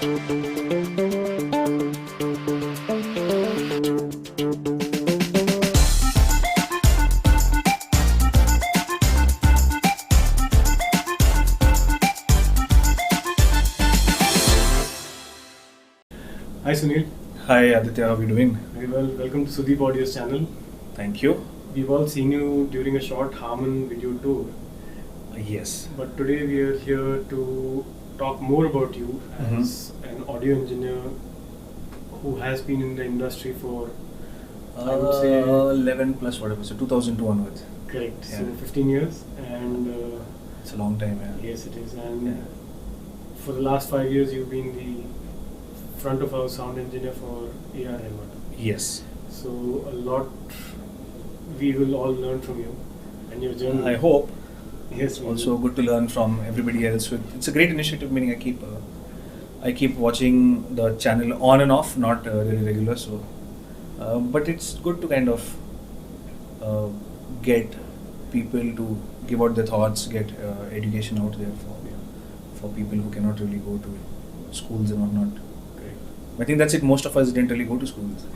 Hi Sunil. Hi Aditya, how are you doing? Very well. Welcome to Sudeep Audio's channel. Thank you. We've all seen you during a short Harman video tour. Yes. But today we are here to talk more about you as an audio engineer who has been in the industry for, I would say, 11 plus whatever, so 2002 onwards. Correct. Yeah. So 15 years, and It's a long time, yeah. yes, it is. And for the last 5 years, you've been the front of house sound engineer for AR Rahman. Yes. So a lot we will all learn from you and your journey. I hope. Yes, we Also will. good to learn from everybody else. It's a great initiative, meaning I keep watching the channel on and off, not really regular. So, but it's good to kind of get people to give out their thoughts, get education out there for people who cannot really go to schools and whatnot. Great. I think that's it. Most of us didn't really go to schools,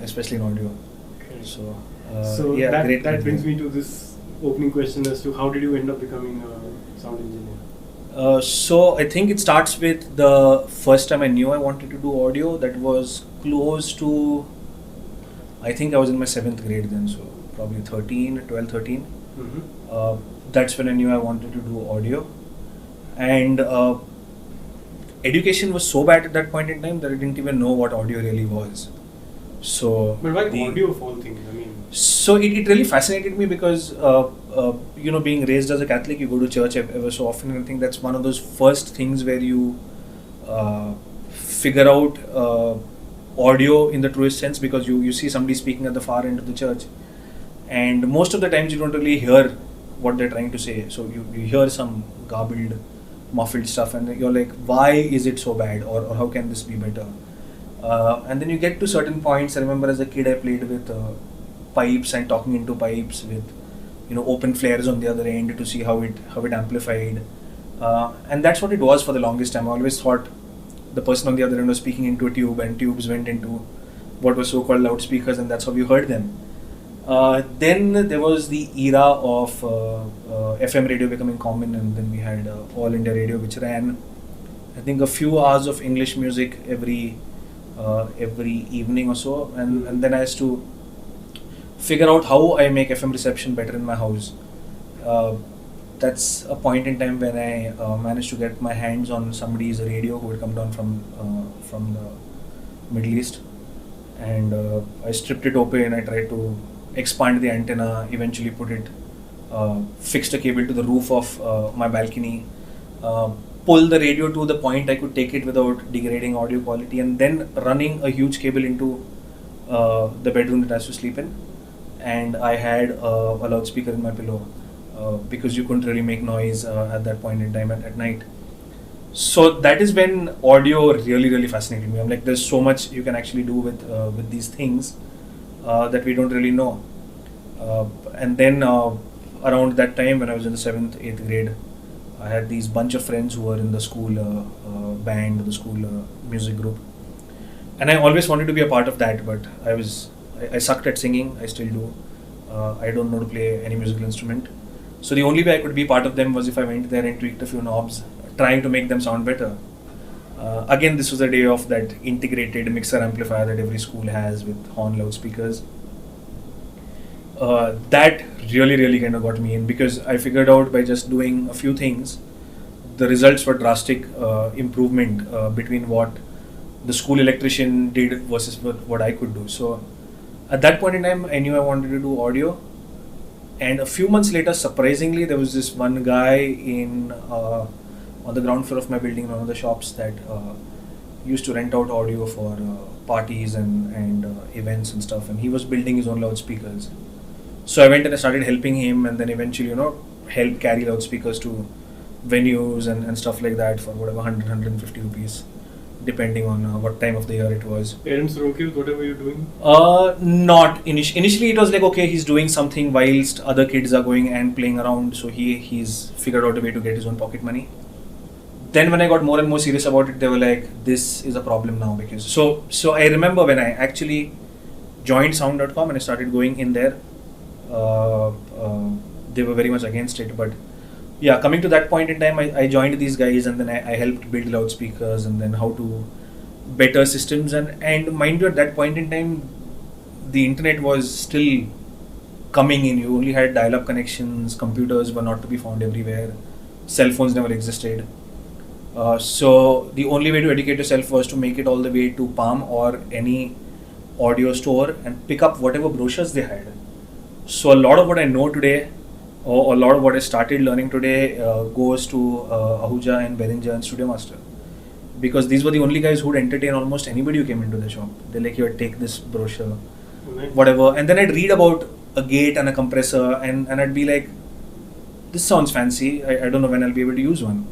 especially in audio. Great. So, So yeah, that, great. that brings me to this opening question as to how did you end up becoming a sound engineer? So I think it starts with the first time I knew I wanted to do audio. That was close to, I think I was in my 7th grade then, so probably 12, 13. Mm-hmm. That's when I knew I wanted to do audio. And education was so bad at that point in time that I didn't even know what audio really was. So, But why audio of all things? I mean, so it really fascinated me because, being raised as a Catholic, you go to church ever so often, and I think that's one of those first things where you figure out audio in the truest sense, because you see somebody speaking at the far end of the church, and most of the times you don't really hear what they're trying to say. So you hear some garbled, muffled stuff, and you're like, why is it so bad, or how can this be better? And then you get to certain points. I remember as a kid I played with pipes and talking into pipes with open flares on the other end to see how it amplified, and that's what it was for the longest time. I always thought the person on the other end was speaking into a tube, and tubes went into what was so-called loudspeakers, and that's how you heard them. Then there was the era of FM radio becoming common, and then we had All India Radio, which ran, I think, a few hours of English music every evening or so, and then I used to figure out how I make FM reception better in my house. That's a point in time when I managed to get my hands on somebody's radio who had come down from the Middle East, and I stripped it open. I tried to expand the antenna, eventually fixed a cable to the roof of my balcony, pull the radio to the point I could take it without degrading audio quality, and then running a huge cable into the bedroom that I used to sleep in. And I had a loudspeaker in my pillow because you couldn't really make noise at that point in time at night. So that is when audio really, really fascinated me. I'm like, there's so much you can actually do with these things that we don't really know. And then around that time, when I was in the 7th, 8th grade, I had these bunch of friends who were in the school band, the school music group, and I always wanted to be a part of that. But I sucked at singing. I still do. I don't know to play any musical instrument. So the only way I could be part of them was if I went there and tweaked a few knobs, trying to make them sound better. Again, this was a day of that integrated mixer amplifier that every school has with horn loudspeakers. That really, really kind of got me in, because I figured out by just doing a few things, the results were drastic improvement between what the school electrician did versus what I could do. So at that point in time, I knew I wanted to do audio. And a few months later, surprisingly, there was this one guy on the ground floor of my building in one of the shops that used to rent out audio for parties and events and stuff. And he was building his own loudspeakers. So I went and I started helping him, and then eventually, help carry loudspeakers to venues and stuff like that for whatever, 100, 150 rupees, depending on what time of the year it was. Parents were okay with whatever you're doing? Not initially. It was like, okay, he's doing something whilst other kids are going and playing around, so he's figured out a way to get his own pocket money. then when I got more and more serious about it, they were like, this is a problem now. Because so I remember when I actually joined sound.com and I started going in there, they were very much against it. But yeah, coming to that point in time, I joined these guys, and then I helped build loudspeakers, and then how to better systems. And mind you, at that point in time, the internet was still coming in. You only had dial-up connections, computers were not to be found everywhere, cell phones never existed. So the only way to educate yourself was to make it all the way to Palm or any audio store and pick up whatever brochures they had. So a lot of what I know today, or a lot of what I started learning today, goes to Ahuja and Behringer and Studio Master, because these were the only guys who would entertain almost anybody who came into the shop. They're like, here, take this brochure, whatever. And then I'd read about a gate and a compressor, and I'd be like, this sounds fancy. I don't know when I'll be able to use one.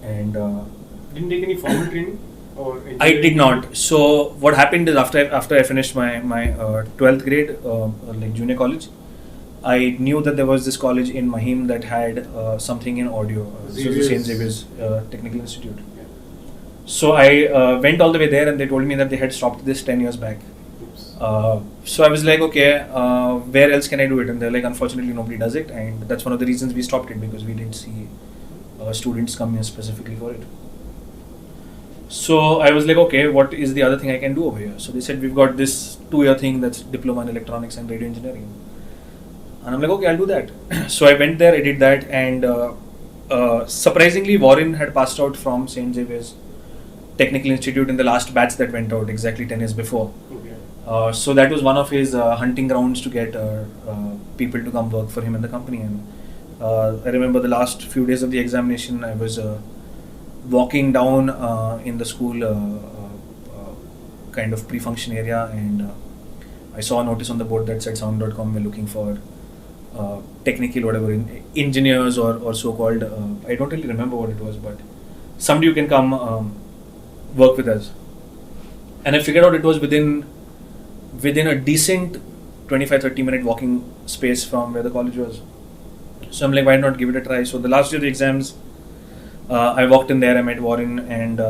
And didn't take any formal training? I did not. So what happened is after I finished my 12th grade, like junior college, I knew that there was this college in Mahim that had something in audio. This was the St. Xavier's Technical Institute. Yeah. So I went all the way there, and they told me that they had stopped this 10 years back. So I was like, okay, where else can I do it? And they're like, unfortunately, nobody does it, and that's one of the reasons we stopped it, because we didn't see students come here specifically for it. So I was like, okay, what is the other thing I can do over here? So they said, we've got this 2-year thing that's diploma in electronics and radio engineering. And I'm like, okay, I'll do that. So I went there, I did that, and surprisingly, Warren had passed out from St. Xavier's Technical Institute in the last batch that went out exactly 10 years before. Okay. So that was one of his hunting grounds to get people to come work for him in the company. And I remember the last few days of the examination, I was walking down in the school kind of pre-function area, and I saw a notice on the board that said sound.com, we're looking for technical whatever engineers or so-called, I don't really remember what it was, but somebody who can come work with us. And I figured out it was within a decent 25-30 minute walking space from where the college was. So I'm like, why not give it a try? So the last day of the exams, I walked in there, I met Warren, and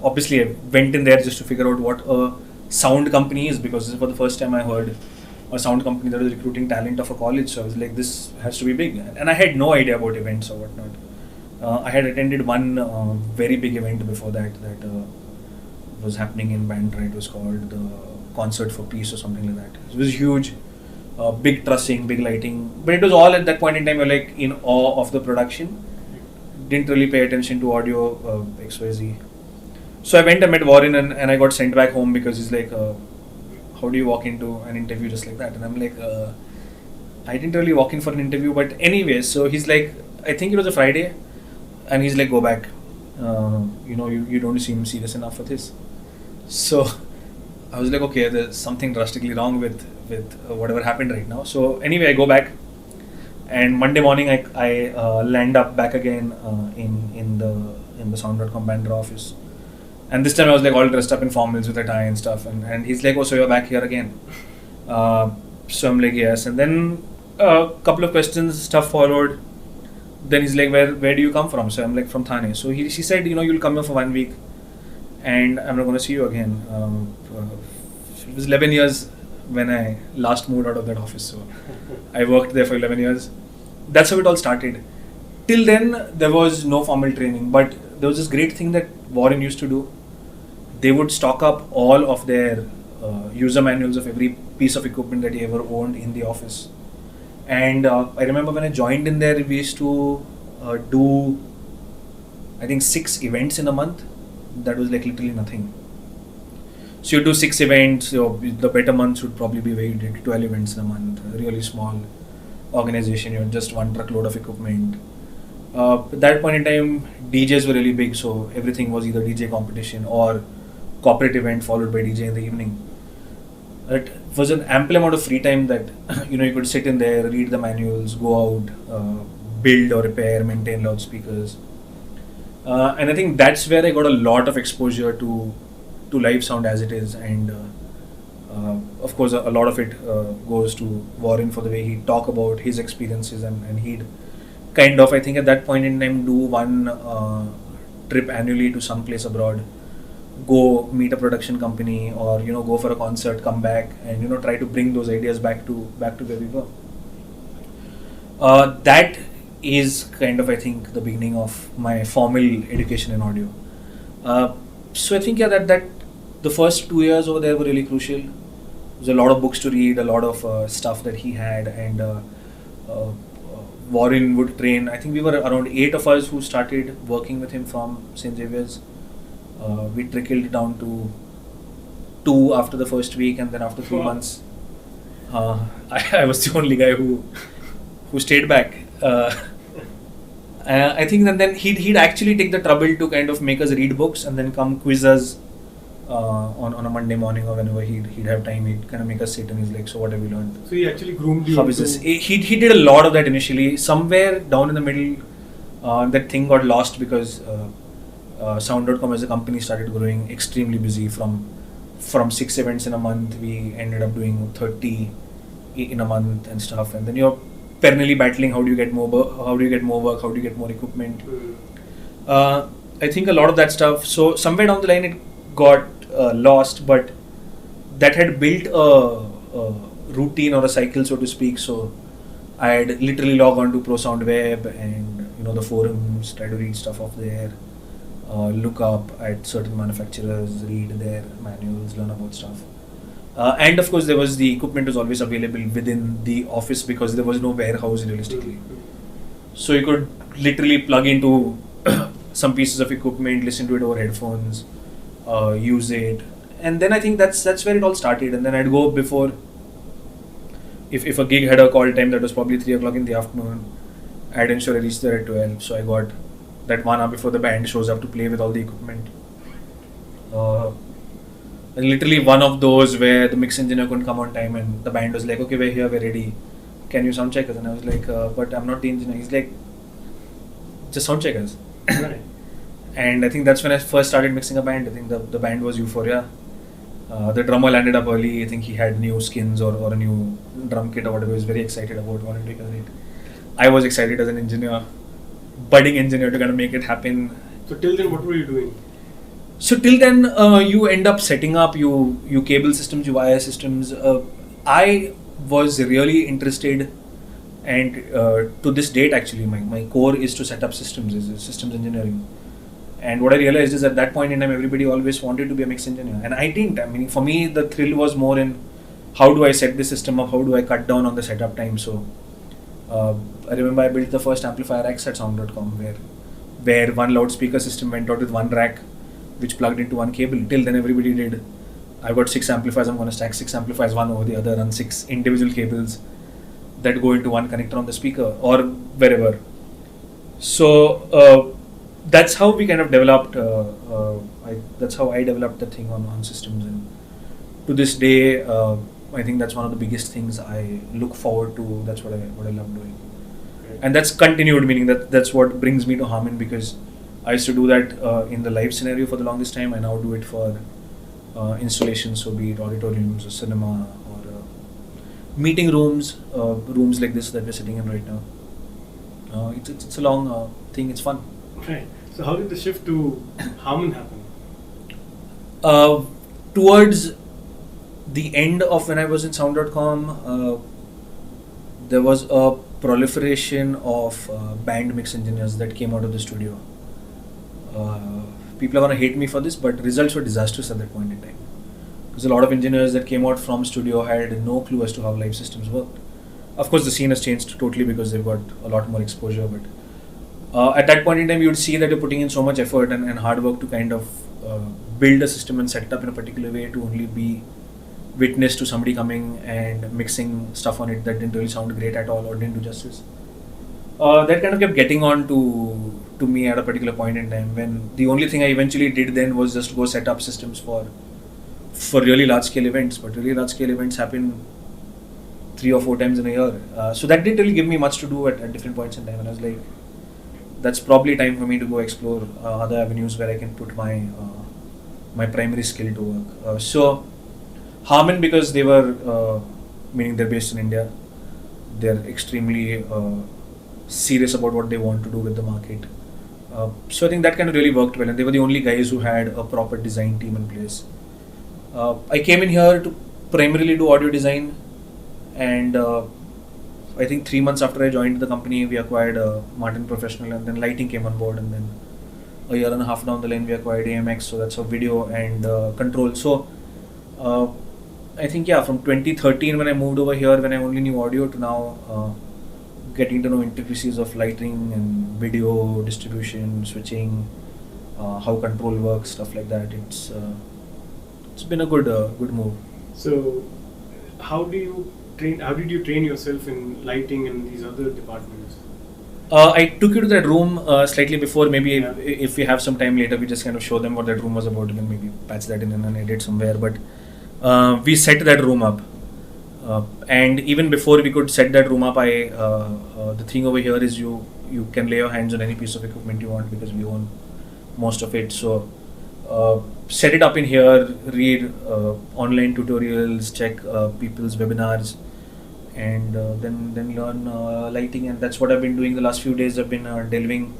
obviously I went in there just to figure out what a sound company is, because this is for the first time I heard a sound company that was recruiting talent of a college. So I was like, this has to be big. And I had no idea about events or whatnot. I had attended one very big event before that was happening in Bandra. It was called the Concert for Peace or something like that. It was huge, big trussing, big lighting. But it was all at that point in time, you're like in awe of the production. Didn't really pay attention to audio, XYZ. So I went and met Warren, and I got sent back home because he's like, how do you walk into an interview just like that? And I'm like, I didn't really walk in for an interview, but anyway, so he's like, I think it was a Friday, and he's like, go back. You don't seem serious enough for this. So I was like, okay, there's something drastically wrong with whatever happened right now. So anyway, I go back, and Monday morning I land up back again in the sound.com Bandra office. And this time I was like all dressed up in formals with a tie and stuff. And he's like, oh, so you're back here again? So I'm like, yes. And then a couple of questions, stuff followed. Then he's like, where do you come from? So I'm like, from Thane. So he said, you'll come here for 1 week and I'm not going to see you again. It was 11 years when I last moved out of that office. So I worked there for 11 years. That's how it all started. Till then, there was no formal training. But there was this great thing that Warren used to do. They would stock up all of their user manuals of every piece of equipment that he ever owned in the office. And I remember when I joined in there, we used to do, I think, 6 events in a month. That was like literally nothing. So you do 6 events, the better months would probably be where you did 12 events in a month. A really small organization, you had just 1 truckload of equipment. At that point in time, DJs were really big, so everything was either DJ competition or corporate event followed by DJ in the evening. It was an ample amount of free time that you could sit in there, read the manuals, go out, build or repair, maintain loudspeakers. And I think that's where I got a lot of exposure to live sound as it is. And of course, a lot of it goes to Warren for the way he'd talk about his experiences, and he'd kind of, I think at that point in time, do one trip annually to some place abroad, go meet a production company, or go for a concert, come back, and try to bring those ideas back to where we were. That is kind of, I think, the beginning of my formal education in audio. So I think that the first 2 years over there were really crucial. There's a lot of books to read, a lot of stuff that he had, and Warren would train. I think we were around 8 of us who started working with him from St. Xavier's. We trickled down to 2 after the first week, and then after 3 months, I was the only guy who stayed back. I think that then he'd actually take the trouble to kind of make us read books and then come quiz us on a Monday morning, or whenever he'd have time. He'd kind of make us sit and he's like, so what have you learned? So he actually groomed you. How is this? He did a lot of that initially. Somewhere down in the middle, that thing got lost because Sound.com as a company started growing extremely busy. From 6 events in a month, we ended up doing 30 in a month and stuff. And then you're perennially battling, how do you get more work, how do you get more equipment. I think a lot of that stuff, so somewhere down the line it got lost, but that had built a routine or a cycle, so to speak. So I had literally log on to Pro Sound Web and the forums, try to read stuff off there, look up at certain manufacturers, read their manuals, learn about stuff. And of course, there was the equipment was always available within the office because there was no warehouse realistically. So you could literally plug into some pieces of equipment, listen to it over headphones, use it, and then I think that's where it all started. And then I'd go before, if a gig had a call time that was probably 3 o'clock in the afternoon, I'd ensure I reached there at 12. So I got that 1 hour before the band shows up to play with all the equipment. And literally one of those where the mix engineer couldn't come on time and the band was like, okay, we're here, we're ready. Can you sound check us? And I was like, but I'm not the engineer. He's like, just sound check us. Right. And I think that's when I first started mixing a band. I think the band was Euphoria. The drummer landed up early. I think he had new skins or a new drum kit or whatever. He was very excited about wanting to take it. I was excited as an engineer, budding engineer, to kind of make it happen. So till then, what were you doing? So till then, you end up setting up you cable systems, you wire systems. I was really interested, and to this date actually, my core is to set up systems, is systems engineering. And what I realized is at that point in time, everybody always wanted to be a mix engineer, and I didn't. I mean, for me, the thrill was more in how do I set the system up, how do I cut down on the setup time. So I remember I built the first amplifier racks at Sound.com, where one loudspeaker system went out with one rack, which plugged into one cable. Till then, everybody did, I've got 6 amplifiers, I'm going to stack 6 amplifiers one over the other, run 6 individual cables that go into one connector on the speaker or wherever. So that's how we kind of developed, that's how I developed the thing on systems. And to this day, I think that's one of the biggest things I look forward to. That's what I love doing. Okay. And that's continued, meaning that's what brings me to Harman, because I used to do that in the live scenario for the longest time. I now do it for installations, so be it auditoriums or cinema or meeting rooms, rooms like this that we're sitting in right now. It's a long thing. It's fun. Okay. So how did the shift to Harman happen? Towards the end of when I was in Sound.com, there was a proliferation of band mix engineers that came out of the studio. People are going to hate me for this, but results were disastrous at that point in time. Because a lot of engineers that came out from studio had no clue as to how live systems worked. Of course, the scene has changed totally because they've got a lot more exposure, but at that point in time, you would see that you're putting in so much effort and hard work to kind of build a system and set it up in a particular way to only be witness to somebody coming and mixing stuff on it that didn't really sound great at all or didn't do justice. That kind of kept getting on to me at a particular point in time, when the only thing I eventually did then was just go set up systems for really large scale events. But really large scale events happen 3 or 4 times in a year. So that didn't really give me much to do at different points in time. And I was like, that's probably time for me to go explore other avenues where I can put my primary skill to work. So Harman, because they were, meaning they're based in India, they're extremely serious about what they want to do with the market. So I think that kind of really worked well, and they were the only guys who had a proper design team in place. I came in here to primarily do audio design, and I think 3 months after I joined the company, we acquired Harman Professional, and then lighting came on board, and then a year and a half down the line, we acquired AMX, so that's a video and control. So I think, yeah, from 2013 when I moved over here, when I only knew audio, to now getting to know intricacies of lighting and video distribution, switching, how control works, stuff like that. It's been a good move. So, how did you train yourself in lighting and these other departments? I took you to that room slightly before. Maybe if we have some time later, we just kind of show them what that room was about. You can maybe patch that in and edit somewhere. But we set that room up, and even before we could set that room up, the thing over here is you can lay your hands on any piece of equipment you want because we own most of it. So set it up in here, read online tutorials, check people's webinars, and then learn lighting. And that's what I've been doing the last few days. I've been delving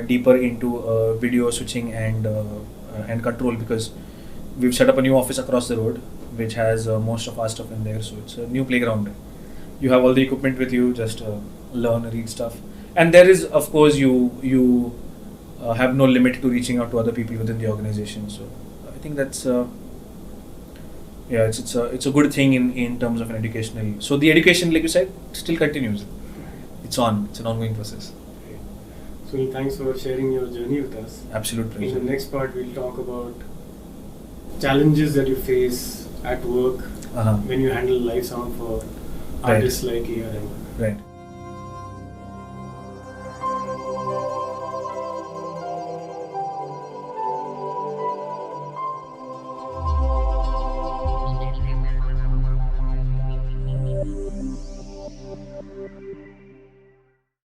deeper into video switching and control, because we've set up a new office across the road which has most of our stuff in there. So it's a new playground. You have all the equipment with you, just learn, read stuff. And there is, of course, you have no limit to reaching out to other people within the organization. So I think that's it's a good thing in terms of an educational. So the education, like you said, still continues. It's an ongoing process. So thanks for sharing your journey with us. Absolute pleasure. In the next part, we'll talk about challenges that you face at work when you handle live sound for artists like AR Rahman. Right.